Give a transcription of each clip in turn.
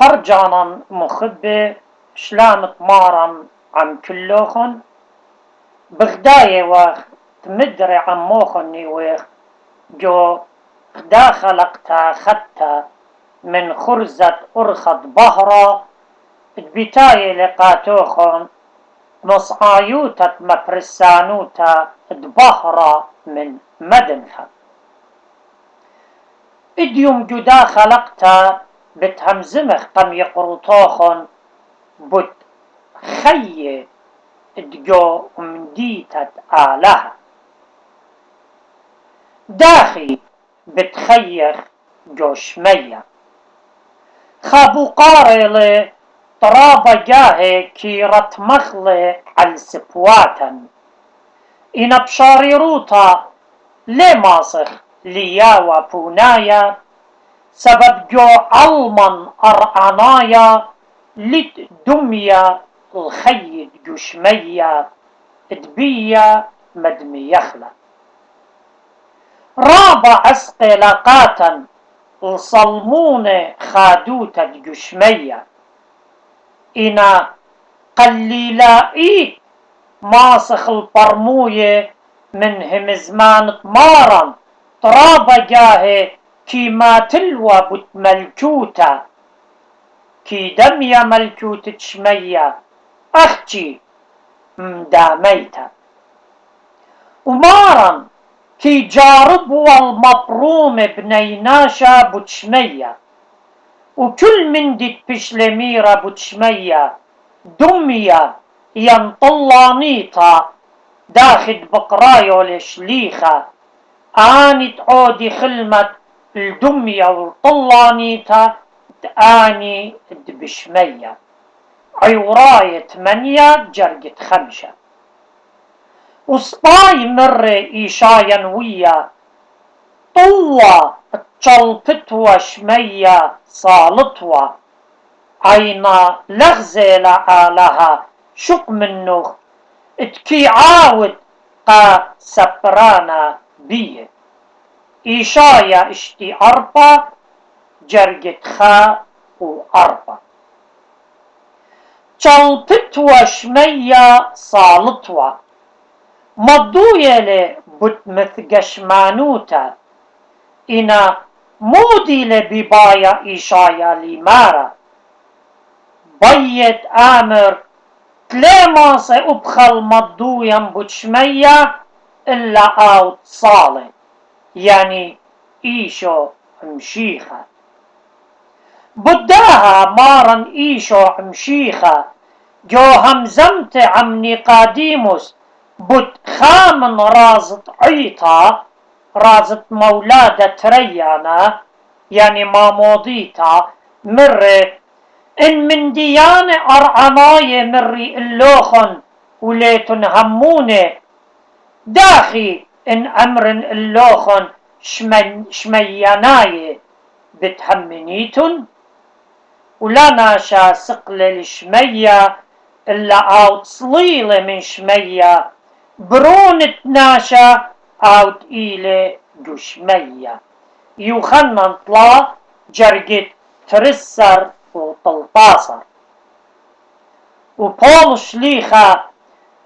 أرجانا مخبة شلام طمارا عم كلوخن بغداية وقت مدري عموخني وقت جو غدا خلقتا خدتا من خرزة أرخد بهرة بتاية لقاتوخن مصعايوتا مبرسانوتا دبهرة من مدنخا اديوم جدا خلقتا بتهمزمخ قم يقرطوخن بت خيه ادجو مديتت آلها داخي بتخيخ جوشمية خابو قارلي طرابة جاهي كي رتمخلي عالسبواتا إنا بشاريروتا لي ماسخ لياوا بونايا سبب جو علمن أرعنايا لت دمية الخيد جشمية ادبية مدميخلة رابع اسقلاقاتا الصلمون خادوتا جشمية إنا قليلائيت ماسخ البرموية من همزمان طمارا طرابة جاهي كي ما تلوى بتملكوتا كي دمية ملكوت تشمية أختي مداميتا ومارا كي جارب والمبروم بنيناشا بتشمية وكل من دي بشلميرة بتشمية دمية ينطلانيتا داخد بقرايو لشليخة آني تعودي خلمة الدمية والطلانيتا تآني دبشمية عوراية 8 جرجة 5 وسطاي مرة إيشايا ويا طوة تشلبتوا شمية صالتوا عينا لغزة لعالها شق منه اتكي عاود قا سبرانا بيه إيشايا اشتي 4 جرجة 4 تشلبتوا شمية صالتوا مضوية بتمثقشمانوتا إنا مودي لببايا إيشايا لمارا بيت آمر تليماس أبخل مضويا بتشمية إلا أوت صالح يعني إيشو مشيخة بداها مارا إيشو مشيخة جو همزمت عم نيقاديموس بد خامن رازت عيطا رازت مولادة تريانا يعني ماموديتا مرة إن من ديانة أرعناية مري اللوخن وليتن همونة داخي إن أمر اللوخن شمياناية بتهمنيتن ولا ناشا سقل الشمية إلا أوت صليلة من شمية برونة ناشا أوت إيلة جشمية يوخنن طلا جرجت ترسر وطلطاسر وبول شليخة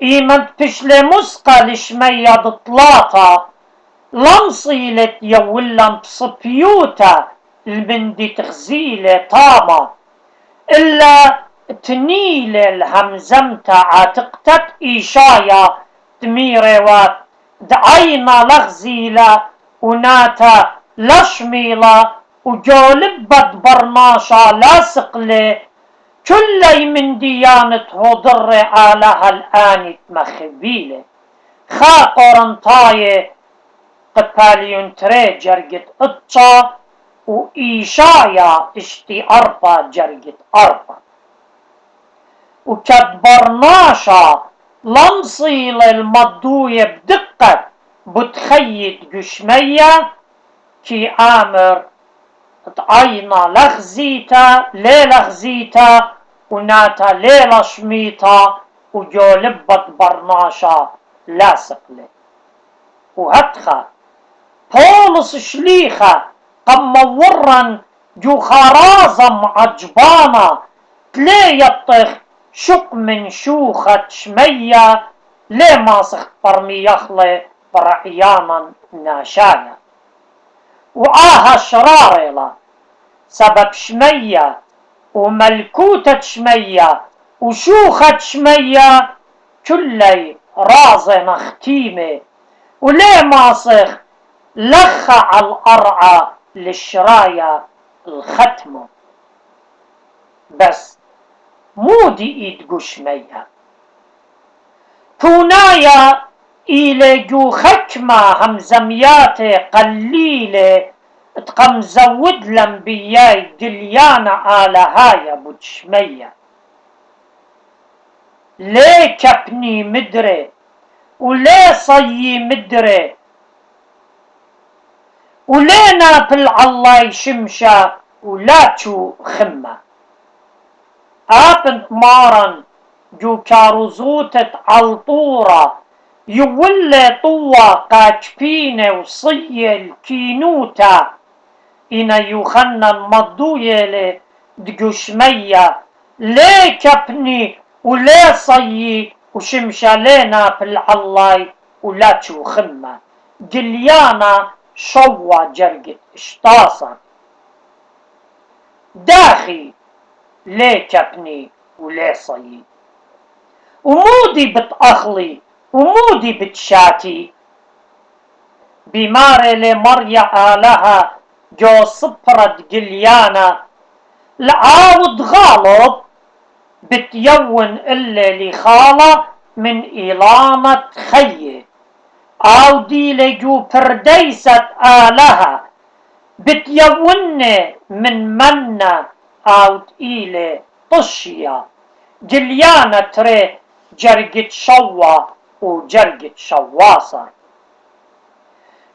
إيمن تشلي مسقى لشمية بطلاطة لمصيلة يولن بصبيوتا المندي تغزيلة طامة إلا تنيل الهمزمتا عاتقتت إيشايا تميري ودعينا لغزيلة وناتا لشميلة وجولبت برناشا لاسقلة كل من ديانة هضر آلها الآن مخبيلة خا قرنطاية قباليون تري جرجت اتشا وإيشايا اشتي 4 جرجت 4 وكدبرناشا لمصيل المضوية بدقة بتخيد جشمية كي آمر تعينا لغزيتا لي لغزيتا وناتا لي لشميتا وجولبت برناشا لاسقلة وهتخا بولس شليخة قم ورن جو خرازم عجبانة تلي يطخ شق من شوخة شمية لي ماسخ برمي يخلي برعيانا ناشايا وآها شراريلا سبب شمية وملكوتة شمية وشوخة شمية كلي رازن اختيمة وليه ماسخ لخع القرعة للشراية الختمة بس مو دي ايد شمية تونايا إلى جو خكمة همزمياتي قليلة تقم زود لنبياي دليانا آلهايا بوشمية ليه كبني مدري وليه صيي مدري وليه نابل الله شمشة ولا تشو خمة آبنت مارن جو كاروزوتة عالطورة يولي طوة قاجبينة وصية الكينوتا إنا يوخنن مضوية دقشمية ليه كبني وليه صيي وشمشة لينا بالعلاي ولا تشو خمة جليانا شوى جرقت اشتاصر داخي ليه كبني وليه صيي ومودي بتأخلي ومودي بتشاتي بماري لمريا آلها جو صبرت قليانا لعاود غالب بتيون اللي لخالة من إلامة خيه أو دي لجو پرديسة آلها بتيون من منة أو إلي طشية جليانة تري جرقت شوا وجرقت شواصر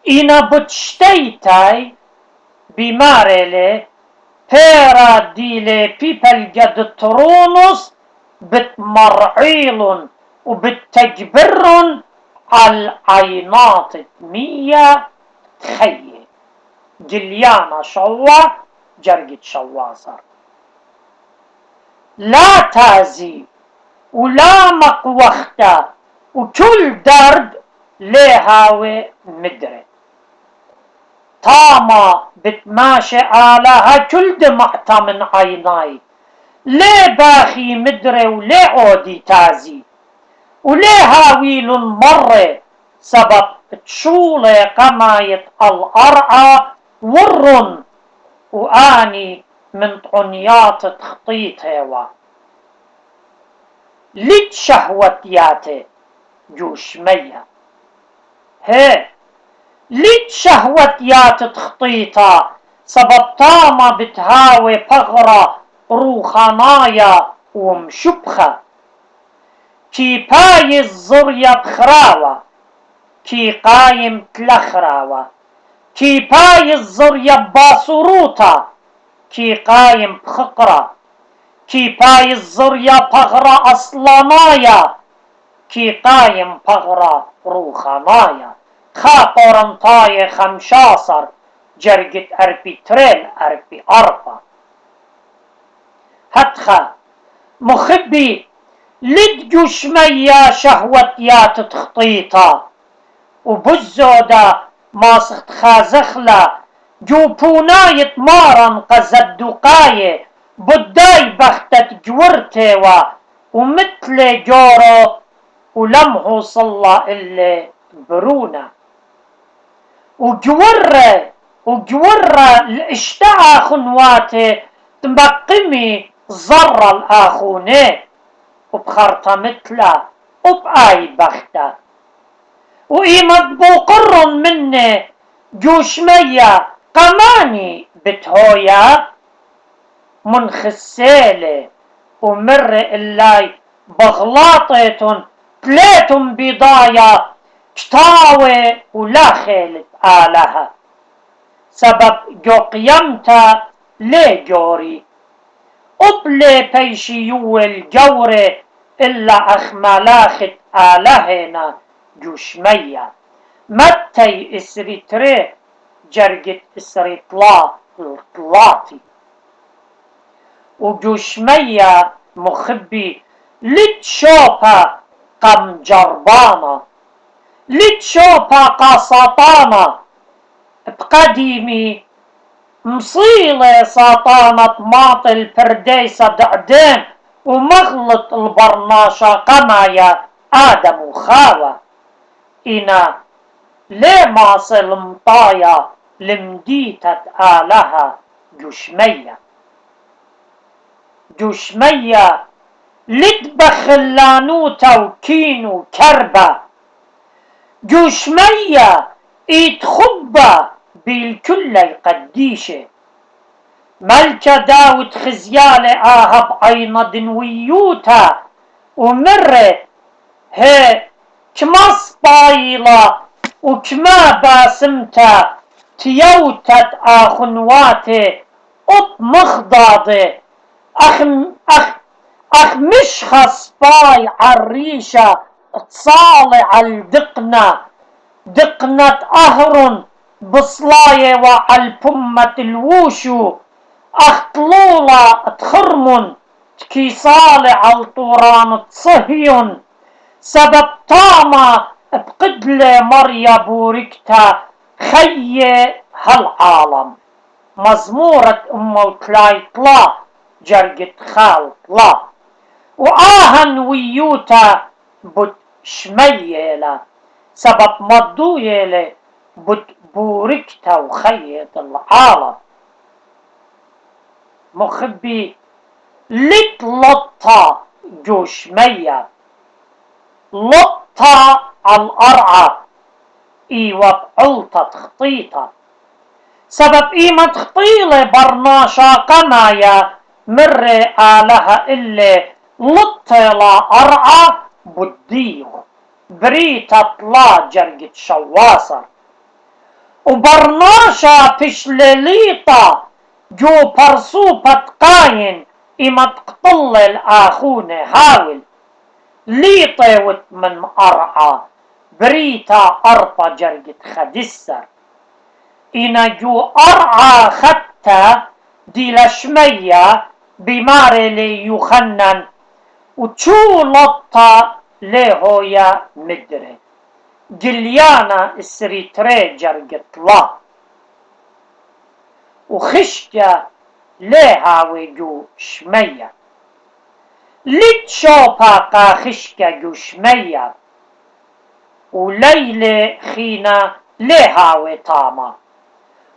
إنا بتشتيتاي بماريلي بيرا ديلي بيبل قد ترونس بتمرعيل وبتجبرن على عينات مية تخيي جليانا شوا جرقت شواصر لا تازي ولا مقوخته وكل درب ليهاوي مدري طاما بتماشي آلها كل دمعتا من عيناي ليه باخي مدري وليه عودي تازي وليه هاويل مرة سبب تشولي قماية القرعة ورن وآني من طعنيات تخطيط هوا ليت شهوتياتي جوشمية هي ليت شهوتيات تخطيطا سبب طامة بتهاوي بغرة روخانايا ومشبخة كي باي الزرية بخراوة كي قايم تلخراوة كي باي الزرية باسروطة كي قايم بخقرة كي باي الزرية بغرة أصلانايا كي قايم بغرة روخانايا خاطرن طاي خمشاصر جرقت أربي تريل أربي أربا هتخا مخبي لدجو شمية شهوتيات تخطيطا وبزودا ماسخت خازخلا جو بوناية مارن قزدقاية بداي بختت جورتيوا ومثل جورو ولمحو صلى اللي برونا وجورة الاشتعى خنواتي تمقمي زر الآخوني وبخرطة مثلا وبآي بختة وإيمت بوقر مني جوشمية قماني بتهويا من خسالة ومر اللاي بغلاطتن تلاتم بضايا كتاوي ولا خيلت آلها سبب جو قيمتا لي جوري أبلي بيشي يول جوري إلا أخملاخت آلهنا جوشمية متى إسري تري جرقت إسري طلا الطلاطي وجوشمية مخبي لتشوبا قم جربانا لتشوبا قاسطانا بقديمي مصيلة ساطانة ماط الفرديسة دعدين ومغلط البرناشة قمايا آدم وخاوة إنا ليه ماصل مطايا لمديتة آلها جوشمية جوشمية لتبخ اللانوتة وكينو كربة جوشمية يتخبى بالكل يقديشه ملكة داود خزيالة آهب عينا دنويوتا ومرت هي كما سبايلة وكما باسمتا تيوتت آخنواتي مخضاضة أخ مش خصباي عالريشة تصالع الدقنة دقنة أهر بصلاية وعالبمة الوشو أخطلولة تخرمن كي صالع الطوران تصهيون سبب طامة بقدلة مريا بوركتا خي هالعالم مزمورة وتلاي طلا جرقت خال طلا وآهن ويوتا بت شميلة سبب مضويلة بت بوركتا وخيط العالم مخبي لطلطة جوشمية لطة على القرعة ايوة بعلطة تخطيطة سبب ايمة تخطيلة برناشا قمايا مر آلها اللي لطة لا قرعة بديغ بريتة طلا جرقت شواصر وبرناشا بشلليطة جو برصوبة قاين إما تقتل الآخون هاول ليطة من أرعى بريتا أرطى جرقت خدسر إنا جو أرعى خدتا دي لشمية بماري لي يخنن وتشو لطة ليهو يا مدري جليانا السريتري جرقت لا وخشكة ليها وجو شمية لتشوبا قا خشكة جو شمية وليلة خينا ليها وطامة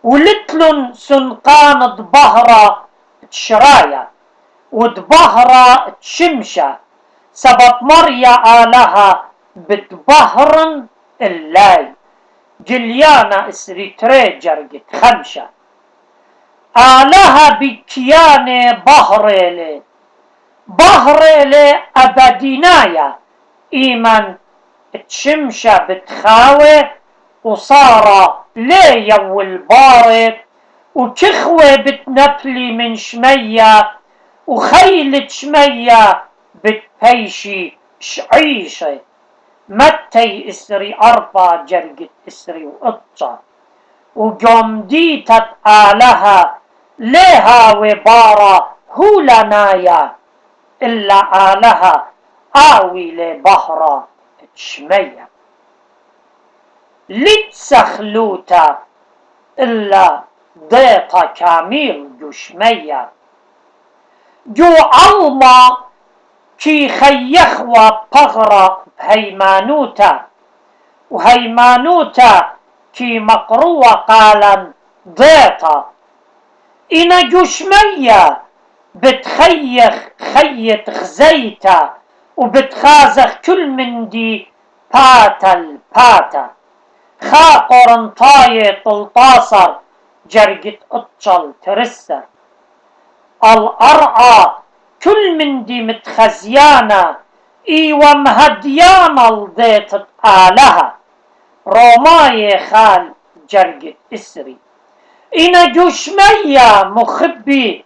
ولتلن سنقان ضبهرة تشرايا ودبهرة تشمشة سبب مريا آلها بتبهرن اللاي جليانا اسريتري جرقت خمشة آلها بكيانة بهريلي أبدينايا إيمن تشمشة بتخاوي وصارة ليا والبارد وكخوة بتنفلي من شمية وخيلة شمية بتبيشي شعيشة متي اسري أربع جرقت اسري وقطة وجمديتت آلها ليها وبارة هولنايا إلا آلها آوي لبهرة شمية لتسخلوتا إلا ضيطة كامل جو شمية جو علما كي خيخوة بغرة بهيمانوتا وهيمانوتا كي مقروة قالا ضيطة إنا جو شمية بتخيخ خيط خزيتا وبتخازخ كل من دي باتا الباتا خا قرنطاية طلطاصر جرقت اطشل ترسر الأرعى كل من دي متخزيانة ايوة مهديانة لضيطة آلها روماية خال جرقت اسري إنا جوشمية مخبي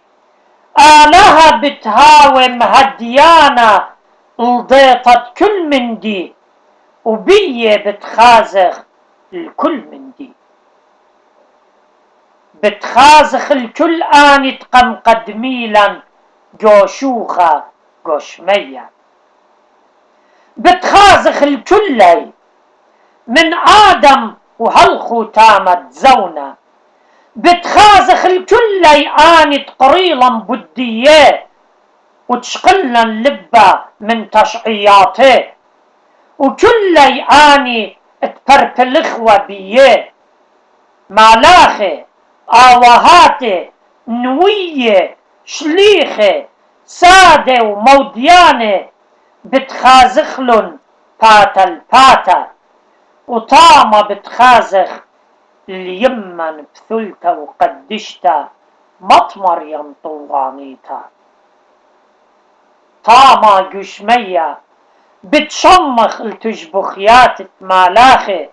آلها بتهاوي مهديانة لضيطة كل من دي وبيه بتخازخ الكل من دي بتخازخ الكل آن يتقم قدميلا جوشوخة قشمية. بتخازخ الكلي من آدم وهالختامة زونة، بتخازخ الكلي آني تقريلا بدية وتشقلنا اللبة من تشعياته، وكلي آني تبربلخوة بيه مالاخي آوهاتي نوية شليخي سادة وموديانة بتخازخلن باتا الباتا، وطامة بتخازخ اليمن بثلتا وقدشتا مطمر ينطوانيتا. طامة قشمية بتشمخ التشبخيات مالاخي،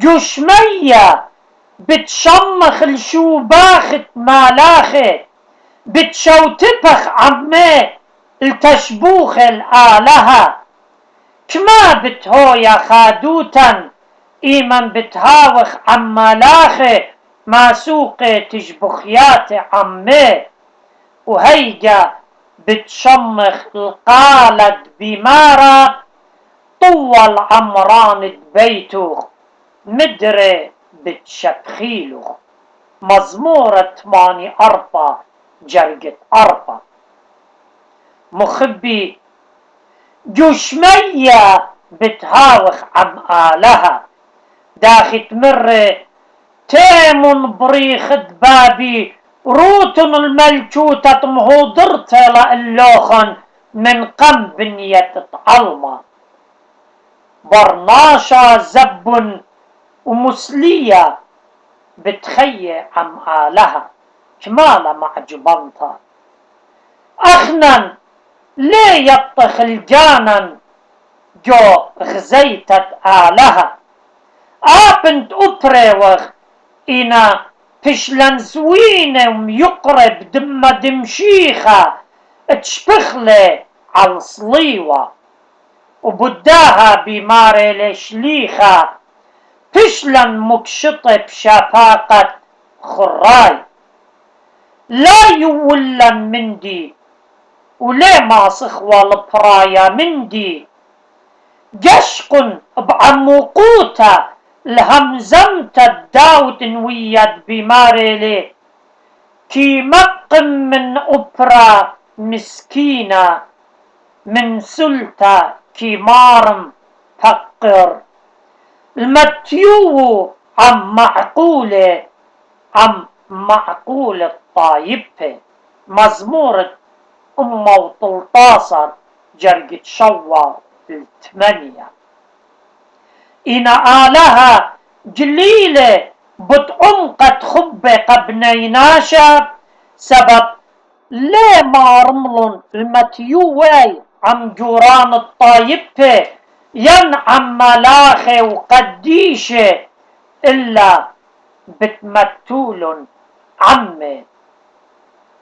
قشمية بتشمخ الشوباخت مالاخي، بتشوتبخ عمي التشبوخ الآلهة، كما بتهويا خادوتا إيمن بتهاوخ عمالاخي ما سوقي تشبخيات عمي، وهيجا بتشمخ القالد بمارا طول عمران بيتوخ مدري بتشبخيلو. مزمور 8 جرقة 4. مخبي جشمية بتهاوخ عم آلها، داخت مرة تيمن بريخ بابي روتن الملكوتة مهودرت لألوخن من قم بنية تعلمة، برناشا زب ومسلية بتخيي عم آلها كمالة معجبنطة. أخنا ليه يطخ الجانن جو غزيتت آلها، آبنت أبريوخ إنا بشلن زوينة وميقرب دم دمشيخة تشبخلي عالصليوة، وبداها بماري لشليخة بشلن مكشطة بشفاقة خراي. لا يولن مندي وليه ما صخوة البرايا مندي، جشق بعمقوتا الهمزمت الداود ويد بماريلي، كي مقم من أبرا مسكينة من سلطة كي مارم فقر. المتيو عم معقول الطايبة. مزمور 13 جرقة شوا 8. إن آلها جليلة بتعمقت خبة قبنيناشا سبب ليه ما رملن المتيوي عم جوران الطايبة ينعم ملاخي وقديشة إلا بتمتولن عمي.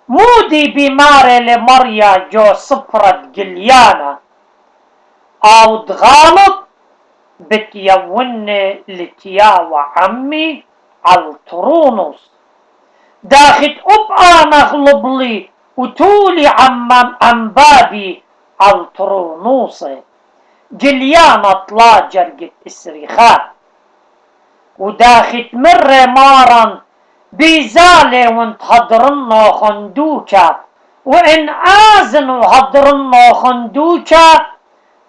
مودي بماري لمريا جو صفرة قليانة أو تغالط بتيوني لتياوى عمي عالطرونس، داخت أبقى نغلب لي وتولي عم بابي عالطرونوسي، جليانة طلا جرقة إسريخات، وداخت مرة مارا بيزالي وانت هدرنا خندوكا، وإن آزن وهدرنا خندوكا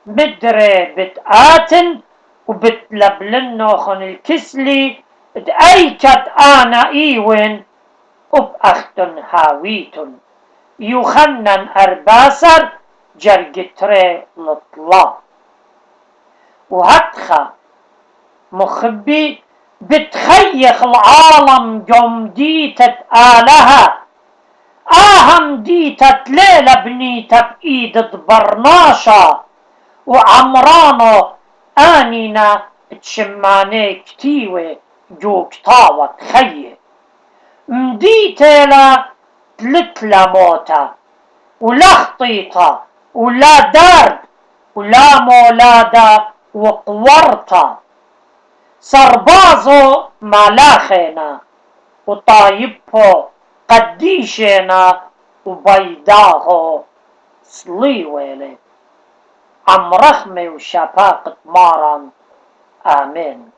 مدري بتآتن وبتلبلنو خن الكسلي دأيكت آنا إيوين وبأختن هاويتن يخنن أرباسر جرقتري لطلا. وهتخا مخبي بتخيخ العالم جم ديتت آلها، آهم ديتت ليلة بنيتت بإيدت برناشا، وعمرانو آنينا تشماني كتيوة جو كتاوة تخيه، مديتيلا تلتلا موتا ولا خطيطة ولا دارد ولا مولادة وقورتا، سربازو ملاخينا وطايبو قديشينا وبيضاها صليولة عم رخمة وشفاقة مارن. آمين.